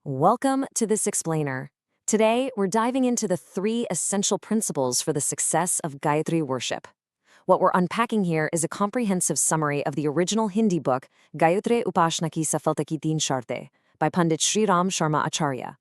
Welcome to this explainer. Today, we're diving into the 3 essential principles for the success of Gayatri worship. What we're unpacking here is a comprehensive summary of the original Hindi book, Gayatri Upasana ki Safalta ki Teen Sharte, by Pandit Sri Ram Sharma Acharya.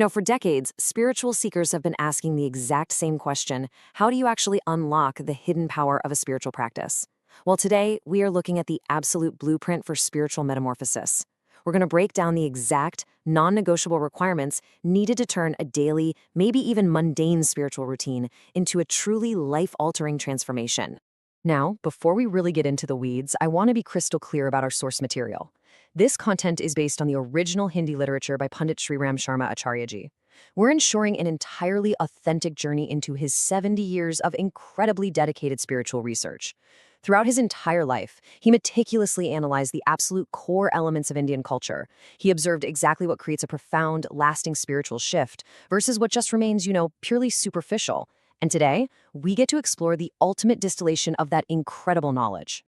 For decades, spiritual seekers have been asking the exact same question: how do you actually unlock the hidden power of a spiritual practice? Well, today, we are looking at the absolute blueprint for spiritual metamorphosis. We're going to break down the exact, non-negotiable requirements needed to turn a daily, maybe even mundane spiritual routine into a truly life-altering transformation. Now, before we really get into the weeds, I want to be crystal clear about our source material. This content is based on the original Hindi literature by Pandit Sri Ram Sharma Acharya ji. We're ensuring an entirely authentic journey into his 70 years of incredibly dedicated spiritual research. Throughout his entire life, he meticulously analyzed the absolute core elements of Indian culture. He observed exactly what creates a profound, lasting spiritual shift versus what just remains, purely superficial. And today, we get to explore the ultimate distillation of that incredible knowledge.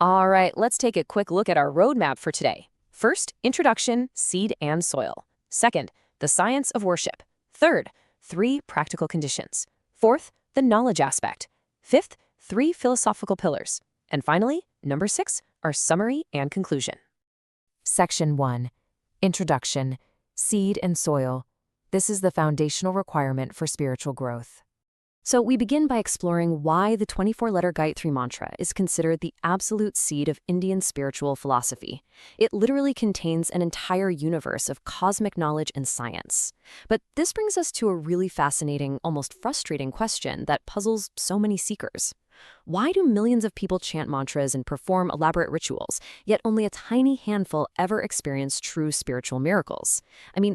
All right, let's take a quick look at our roadmap for today. First, introduction, seed and soil. Second, the science of worship. Third, 3 practical conditions. Fourth, the knowledge aspect. Fifth, 3 philosophical pillars. And finally, number 6, our summary and conclusion. Section 1. Introduction, seed and soil. This is the foundational requirement for spiritual growth. So we begin by exploring why the 24-letter Gayatri mantra is considered the absolute seed of Indian spiritual philosophy. It literally contains an entire universe of cosmic knowledge and science. But this brings us to a really fascinating, almost frustrating question that puzzles so many seekers. Why do millions of people chant mantras and perform elaborate rituals, yet only a tiny handful ever experience true spiritual miracles?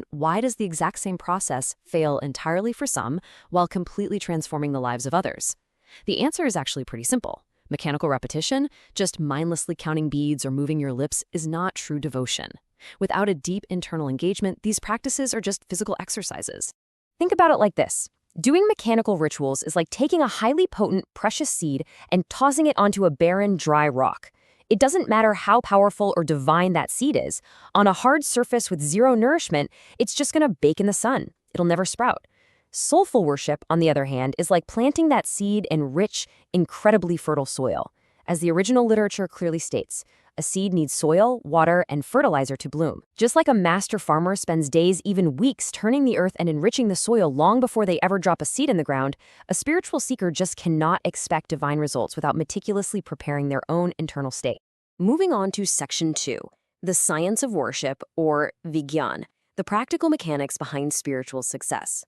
Why does the exact same process fail entirely for some while completely transforming the lives of others? The answer is actually pretty simple. Mechanical repetition, just mindlessly counting beads or moving your lips, is not true devotion. Without a deep internal engagement, these practices are just physical exercises. Think about it like this. Doing mechanical rituals is like taking a highly potent, precious seed and tossing it onto a barren, dry rock. It doesn't matter how powerful or divine that seed is. On a hard surface with zero nourishment, it's just going to bake in the sun. It'll never sprout. Soulful worship, on the other hand, is like planting that seed in rich, incredibly fertile soil. As the original literature clearly states, a seed needs soil, water, and fertilizer to bloom. Just like a master farmer spends days, even weeks, turning the earth and enriching the soil long before they ever drop a seed in the ground, a spiritual seeker just cannot expect divine results without meticulously preparing their own internal state. Moving on to Section 2, the science of worship, or Vigyan, the practical mechanics behind spiritual success.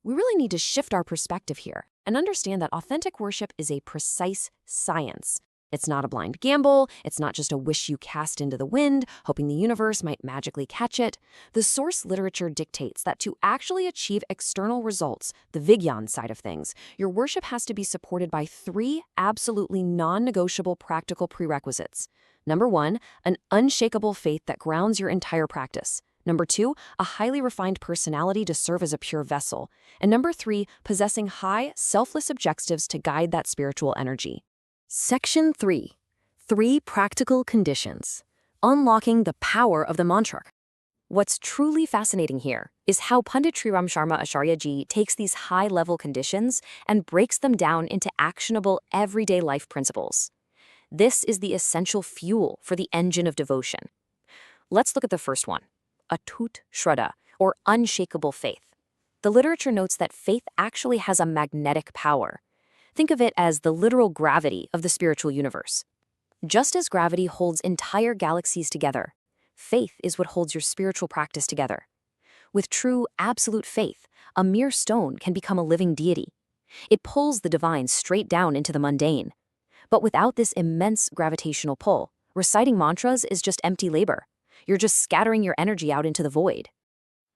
We really need to shift our perspective here and understand that authentic worship is a precise science. It's not a blind gamble. It's not just a wish you cast into the wind, hoping the universe might magically catch it. The source literature dictates that to actually achieve external results, the Vigyan side of things, your worship has to be supported by 3 absolutely non-negotiable practical prerequisites. Number 1, an unshakable faith that grounds your entire practice. Number 2, a highly refined personality to serve as a pure vessel. And number 3, possessing high, selfless objectives to guide that spiritual energy. Section 3. 3 practical conditions. Unlocking the power of the mantra. What's truly fascinating here is how Pandit Sri Ram Sharma Acharya ji takes these high-level conditions and breaks them down into actionable, everyday life principles. This is the essential fuel for the engine of devotion. Let's look at the first one. Atut Shraddha, or unshakable faith. The literature notes that faith actually has a magnetic power. Think of it as the literal gravity of the spiritual universe. Just as gravity holds entire galaxies together, faith is what holds your spiritual practice together. With true, absolute faith, a mere stone can become a living deity. It pulls the divine straight down into the mundane. But without this immense gravitational pull, reciting mantras is just empty labor. You're just scattering your energy out into the void.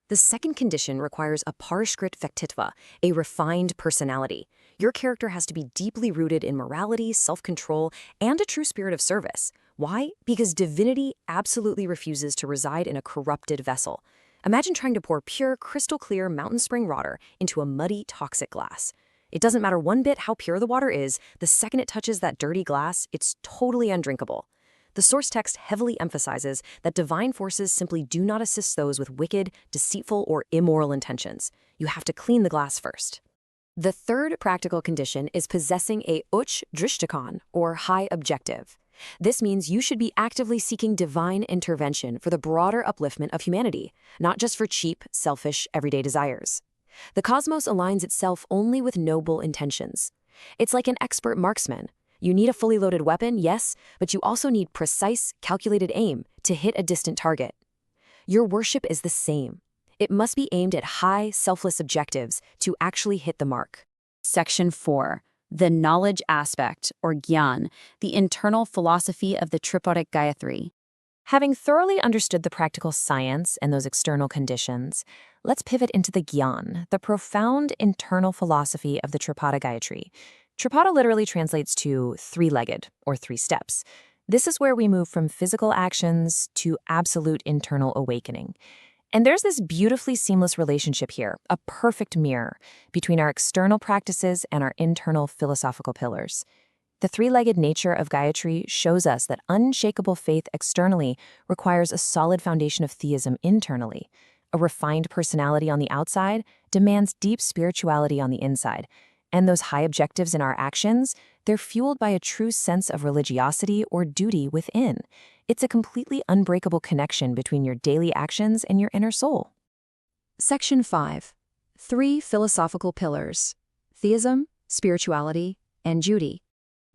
The second condition requires a parishkrit vyaktitva, a refined personality. Your character has to be deeply rooted in morality, self-control, and a true spirit of service. Why? Because divinity absolutely refuses to reside in a corrupted vessel. Imagine trying to pour pure, crystal-clear mountain spring water into a muddy, toxic glass. It doesn't matter one bit how pure the water is, the second it touches that dirty glass, it's totally undrinkable. The source text heavily emphasizes that divine forces simply do not assist those with wicked, deceitful, or immoral intentions. You have to clean the glass first. The third practical condition is possessing a uch drishtikon, or high objective. This means you should be actively seeking divine intervention for the broader upliftment of humanity, not just for cheap, selfish, everyday desires. The cosmos aligns itself only with noble intentions. It's like an expert marksman. You need a fully loaded weapon, yes, but you also need precise, calculated aim to hit a distant target. Your worship is the same. It must be aimed at high, selfless objectives to actually hit the mark. Section 4. The knowledge aspect, or gyan, the internal philosophy of the Tripodic Gayatri. Having thoroughly understood the practical science and those external conditions, let's pivot into the gyan, the profound internal philosophy of the Tripada Gayatri. Tripada literally translates to three-legged, or three steps. This is where we move from physical actions to absolute internal awakening. And there's this beautifully seamless relationship here, a perfect mirror, between our external practices and our internal philosophical pillars. The three-legged nature of Gayatri shows us that unshakable faith externally requires a solid foundation of theism internally. A refined personality on the outside demands deep spirituality on the inside. And those high objectives in our actions, they're fueled by a true sense of religiosity or duty within. It's a completely unbreakable connection between your daily actions and your inner soul. Section 5. 3 philosophical pillars: theism, spirituality, and duty.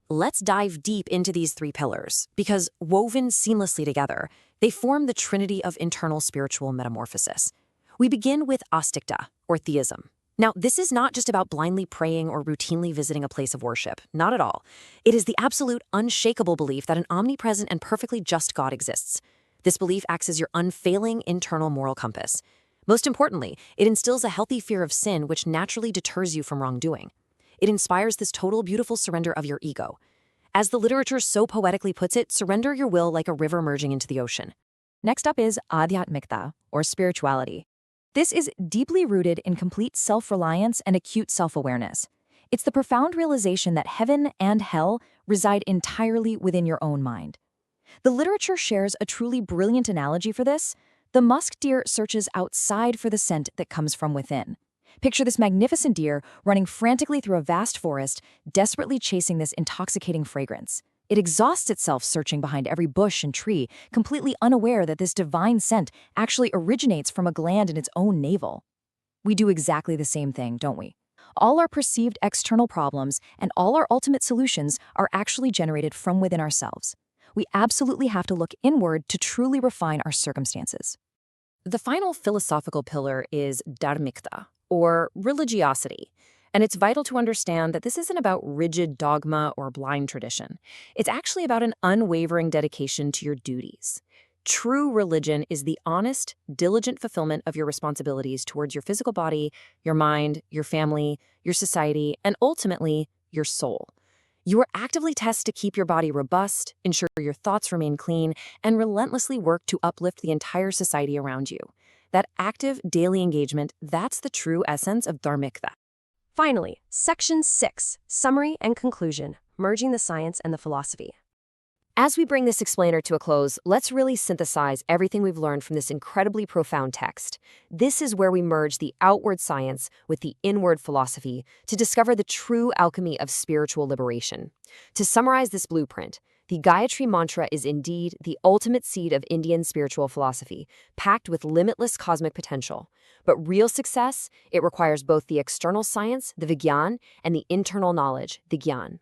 Let's dive deep into these three pillars, because woven seamlessly together, they form the trinity of internal spiritual metamorphosis. We begin with astikta, or theism. Now, this is not just about blindly praying or routinely visiting a place of worship. Not at all. It is the absolute, unshakable belief that an omnipresent and perfectly just God exists. This belief acts as your unfailing internal moral compass. Most importantly, it instills a healthy fear of sin which naturally deters you from wrongdoing. It inspires this total, beautiful surrender of your ego. As the literature so poetically puts it, surrender your will like a river merging into the ocean. Next up is adhyatmikta, or spirituality. This is deeply rooted in complete self-reliance and acute self-awareness. It's the profound realization that heaven and hell reside entirely within your own mind. The literature shares a truly brilliant analogy for this. The musk deer searches outside for the scent that comes from within. Picture this magnificent deer running frantically through a vast forest, desperately chasing this intoxicating fragrance. It exhausts itself searching behind every bush and tree, completely unaware that this divine scent actually originates from a gland in its own navel. We do exactly the same thing, don't we? All our perceived external problems and all our ultimate solutions are actually generated from within ourselves. We absolutely have to look inward to truly refine our circumstances. The final philosophical pillar is dharmikta, or religiosity. And it's vital to understand that this isn't about rigid dogma or blind tradition. It's actually about an unwavering dedication to your duties. True religion is the honest, diligent fulfillment of your responsibilities towards your physical body, your mind, your family, your society, and ultimately, your soul. You are actively tested to keep your body robust, ensure your thoughts remain clean, and relentlessly work to uplift the entire society around you. That active, daily engagement, that's the true essence of dharmikta. Finally, Section 6, Summary and Conclusion, Merging the Science and the Philosophy. As we bring this explainer to a close, let's really synthesize everything we've learned from this incredibly profound text. This is where we merge the outward science with the inward philosophy to discover the true alchemy of spiritual liberation. To summarize this blueprint, the Gayatri mantra is indeed the ultimate seed of Indian spiritual philosophy, packed with limitless cosmic potential. But real success, it requires both the external science, the vigyan, and the internal knowledge, the gyan.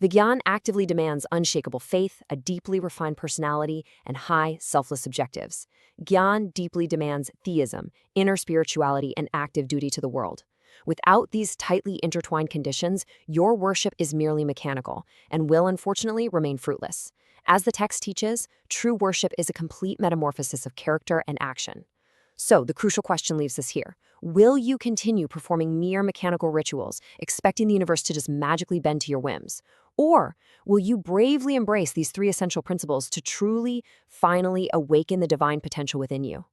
Vigyan actively demands unshakable faith, a deeply refined personality, and high, selfless objectives. Gyan deeply demands theism, inner spirituality, and active duty to the world. Without these tightly intertwined conditions, your worship is merely mechanical and will unfortunately remain fruitless. As the text teaches, true worship is a complete metamorphosis of character and action. So the crucial question leaves us here. Will you continue performing mere mechanical rituals, expecting the universe to just magically bend to your whims? Or will you bravely embrace these three essential principles to truly, finally awaken the divine potential within you?